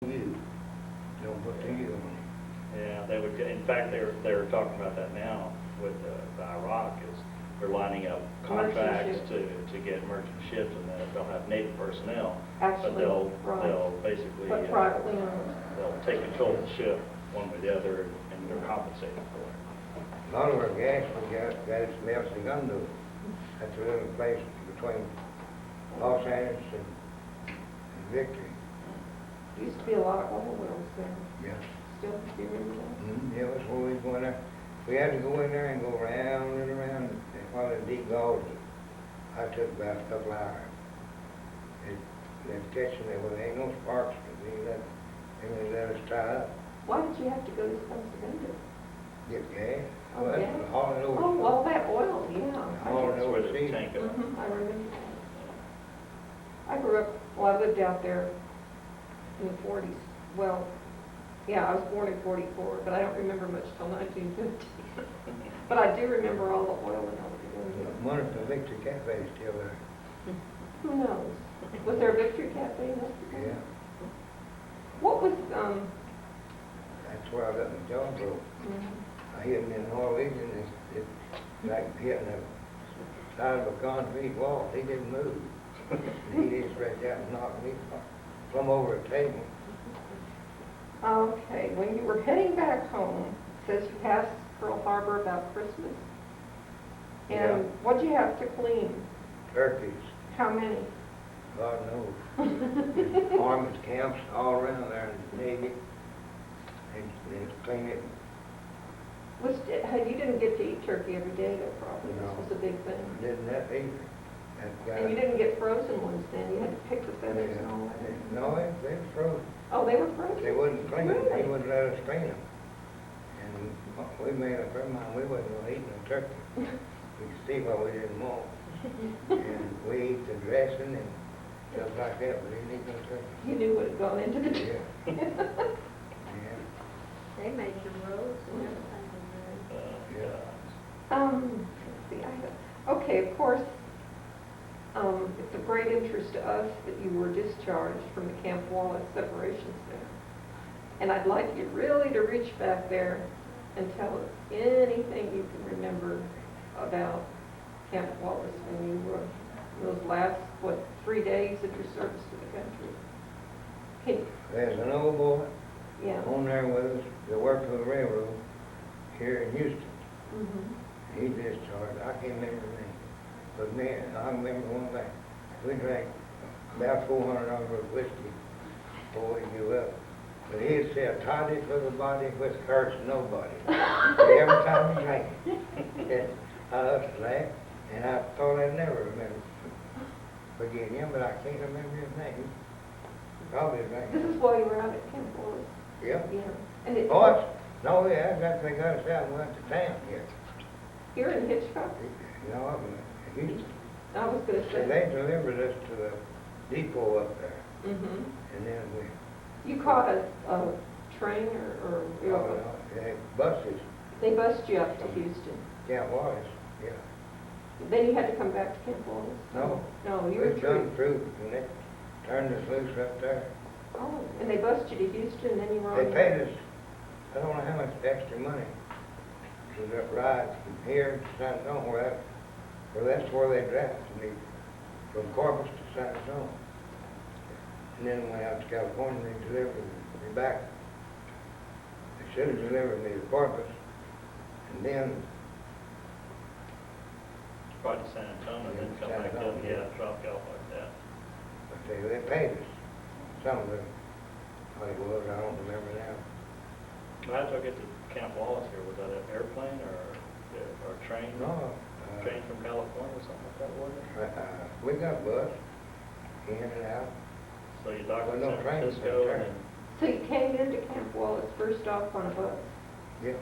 You don't put the you on Yeah, they would, in fact, they're talking about that now with Iraq, is they're lining up contracts to get merchant ships, and then they'll have Navy personnel. Actually, But they'll right. basically, But privately owned. they'll take control of the ship one way or the other, and they're compensated for it. it. A lot of our gas we got its melts in Gundu. That's a little place between Los Angeles and Victory. Used to be a lot of oil wells there. Yeah. Still, do you remember that? Yeah, that's where we was going there. We had to go in there and go around and around, and while the deep gulls, I took about a couple hours. They're catching it, well, there ain't no sparks, but they let us tie up, Why did you have to go to Pennsylvania? get gas. Oh, Well, yeah? that's hauling over. Oh, all that oil, yeah. Hauling That's where over the sea. tank goes. I remember. I grew up, well, I lived out there in the 40s. Well, yeah, I was born in 44, but I don't remember much till 1950. But I do remember all the oil and everything. I wonder if the Victory Cafe is still there. Who knows? Was there a Victory Cafe in Mexico? Yeah, What was, that's where I got my jaw broke. I hit him in Norwegian, it's like hitting the side of a concrete wall. He didn't move. He just reached out and knocked me from over a table. Okay, when you were heading back home, it says you passed Pearl Harbor about Christmas. Yeah. And what'd you have to clean? Turkeys, How many? God knows. Armies camps all around there in the Navy. And clean it. You didn't get to eat turkey every day, though, probably. No. This was a big thing. Didn't that either. That guy. And you didn't get frozen ones then. You had to pick the feathers and all that. No, they were frozen. Oh, they were frozen? They wouldn't clean them. Really? They wouldn't let us clean them. And we made up our mind we wasn't going to eat no turkey. We could see why we didn't want. And we ate the dressing and stuff like that, but we didn't eat no turkey. You knew what had gone into the Yeah. Yeah. They made the roads and everything in there. Yeah. Let's see, okay, of course, it's of great interest to us that you were discharged from the Camp Wallace Separation Center. And I'd like you really to reach back there and tell us anything you can remember about Camp Wallace when you were, those last, 3 days of your service to the country. Can, There's an old boy yeah. on there with us that worked for the railroad here in Houston. Mm-hmm. He discharged. I can't remember his name. But man, I remember one thing. We drank about $400 of whiskey before we grew up. But he'd say a toddy for the body which hurts nobody. But every time he drank it, I used to laugh, and I thought I'd never forget him, but I can't remember his name. Probably drank. This is while you were out at Camp Wallace. Yep. Yeah. And it, Oh, no, yeah, that's they got us out and went to town here. here in Hitchcock? No, I'm in Houston. I was going to See, say. they delivered us to the depot up there, Mm-hmm. and then You caught a train or they buses, they bussed you up to Houston. Camp Wallace, yeah. Then you had to come back to Camp Wallace? No. No, you were We've done through. through, and they turned us loose up there. Oh, and they bussed you to Houston and then you were on. They paid us, I don't know how much extra money to that ride from here to San Antonio, well, that's where they drafted me, from Corpus to San Antonio. And then went out to California, they delivered me back. They should have delivered me to Corpus, and then Probably to San Antonio, then come San back up, Antonio. yeah, drop you off like that. but they paid us. Some of them, what it was, I don't remember now. How did y'all get to Camp Wallace here? Was that an airplane or a train? No, Train from California or something like that, was it? we got bus, in and out. So you docked in Well, no San train, Francisco no and train. So you came into Camp Wallace first off on a bus Yeah,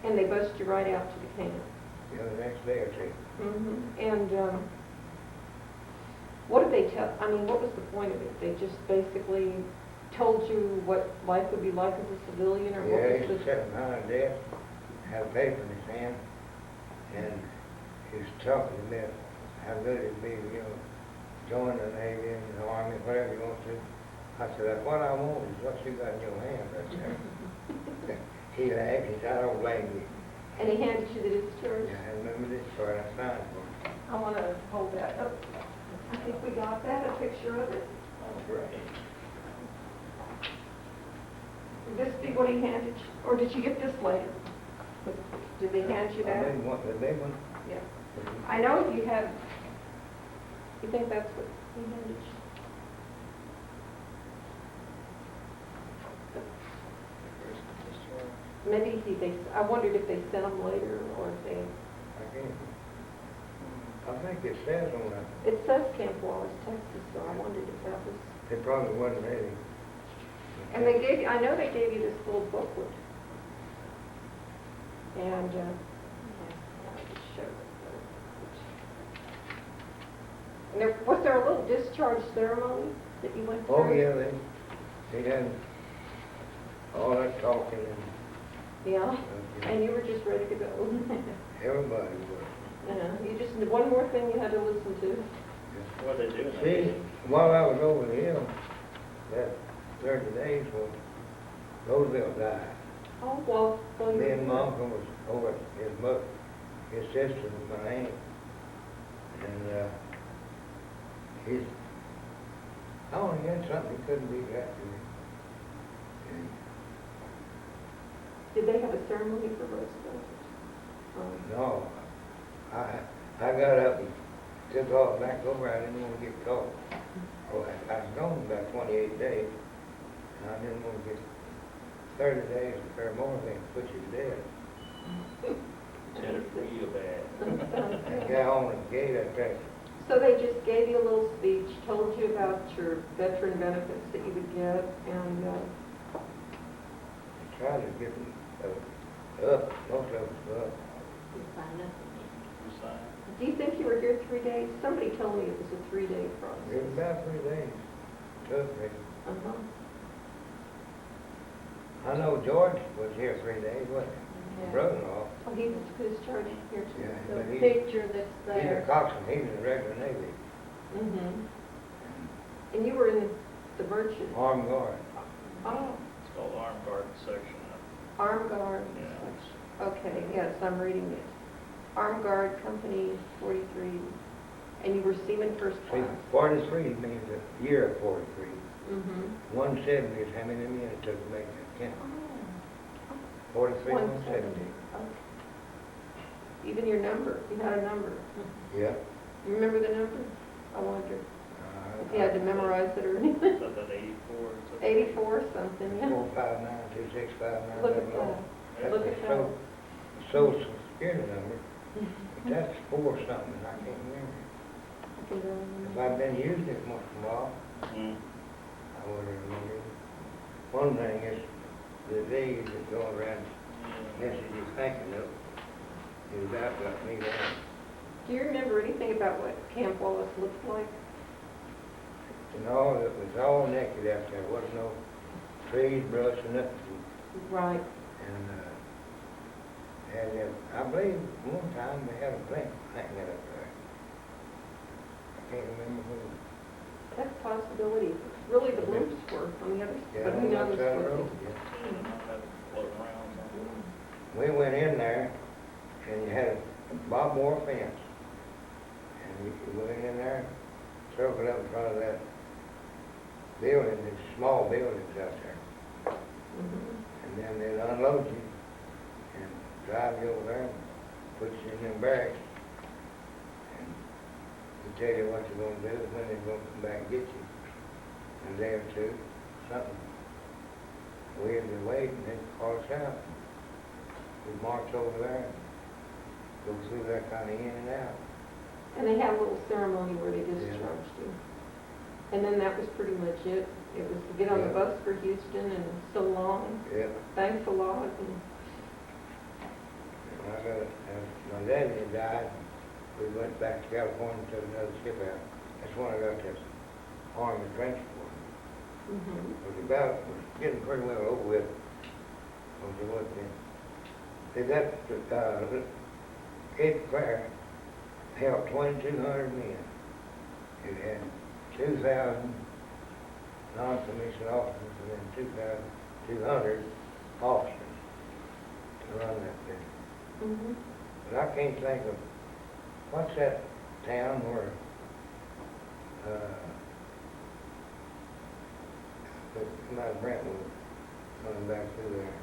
and they bussed you right out to the camp. yeah, the next day or two. Mm-hmm. And what did they tell, I mean, what was the point of it? They just basically told you what life would be like as a civilian or what Yeah, was he was the... sitting behind a desk, had a paper in his hand, and he was talking to me how good it'd be, join the Navy and the Army, whatever you want to. I said, "That's what I want, is what you got in your hand right there." He laughed, he said, "I don't blame you." And he handed you the discharge? Yeah, I remember this part, I signed for it. I want to hold that up. I think we got that, a picture of it. All right. Would this be what he handed you, or did you get this later? Did they hand you I that? didn't want the big one. Yeah. I know you have, you think that's what he handed you? Maybe I wondered if they sent them later, or if they, I can't. I think it says on that. it says Camp Wallace, Texas, so I wondered if that was, It probably wasn't ready. and they gave you, I know they gave you this little booklet. And, I'll just show it. And was there a little discharge ceremony that you went through? Oh, yeah, they had all that talking and Yeah, yeah. and you were just ready to go. everybody was. Yeah, you just, one more thing you had to listen to. What they do? See, while I was over the hill, that 30 days, well, Roosevelt died. Oh, well, Me you and Malcolm was over at his mother, his sister was my aunt. And, he's, I only had something he couldn't be that to me. And, Did they have a ceremony for Roosevelt? no, I got up and took off back over, I didn't want to get caught. Oh, I was gone about 28 days, and I didn't want to get 30 days or more, they put you to death. Did it real bad. And got on the gate, I tried. So they just gave you a little speech, told you about your veteran benefits that you would get, and, Tried to get them up, most of us were up. You signed up. You signed? do you think you were here 3 days? Somebody told me it was a 3-day It was process. about 3 days. Took me. Uh-huh. I know George was here 3 days, wasn't he? Yeah. Brother-in-law. Oh, he was discharged here too. Yeah, The but he's picture that's a there. coxswain, he's in the regular Navy, Mm-hmm. And you were in the merchant. armed guard. Oh, It's called Armed Guard Section. Armed Guard. Yeah, it's- Okay, yes, I'm reading it. Armed Guard Company 43, and you were Seaman First See, Class. 43 means a year of 43. Mm-hmm. 170 is how many minutes it took to make that count. 43, 170. Okay. Even your number, you had a number. Yeah. You remember the number? I wonder if you had to memorize it or anything. So that 84 or something? 84 something, yeah. 459 2659. Look at that. That's Look a at that. social security number. But that's 4 something, I can't remember. I can go If in. I'd been using it once in a while, Mm. I would have remembered. One thing is the days that go around message you thinking of, is that got me down. Do you remember anything about what Camp Wallace looked like? And all, it was all naked out there, wasn't no trees, brush, or nothing. Right. And I believe one time they had a blink hanging up there. I can't remember who. That's a possibility. Really, the bloops were on the other Yeah, but who on that knows side of the what road, they- yeah. Have it floating around something. We went in there, and you had a barbed wire fence. And you went in there, circled up in front of that building, these small buildings out there. Mhm. And then they'd unload you and drive you over there and put you in them barracks. And they tell you what you're gonna do, when they're gonna come back and get you. In a day or two, something. We had to wait and they'd call us out. We'd march over there and go through that kind of in and out. And they had a little ceremony where they discharged you. And then that was pretty much it. It was to get on the Yeah. bus for Houston and so long. Yeah. Thanks a lot. And And I got, my daddy had died, we went back to California and took another ship out. That's when I got this Army trench for mhm. It was getting pretty well over with. Was it what then? They got, Cape Clare held 2,200 men. It had 2,000 non-commissioned officers and then 2,200 officers to run that business. Mhm. But I can't think of, what's that town where, come out of Brentwood, running back through there?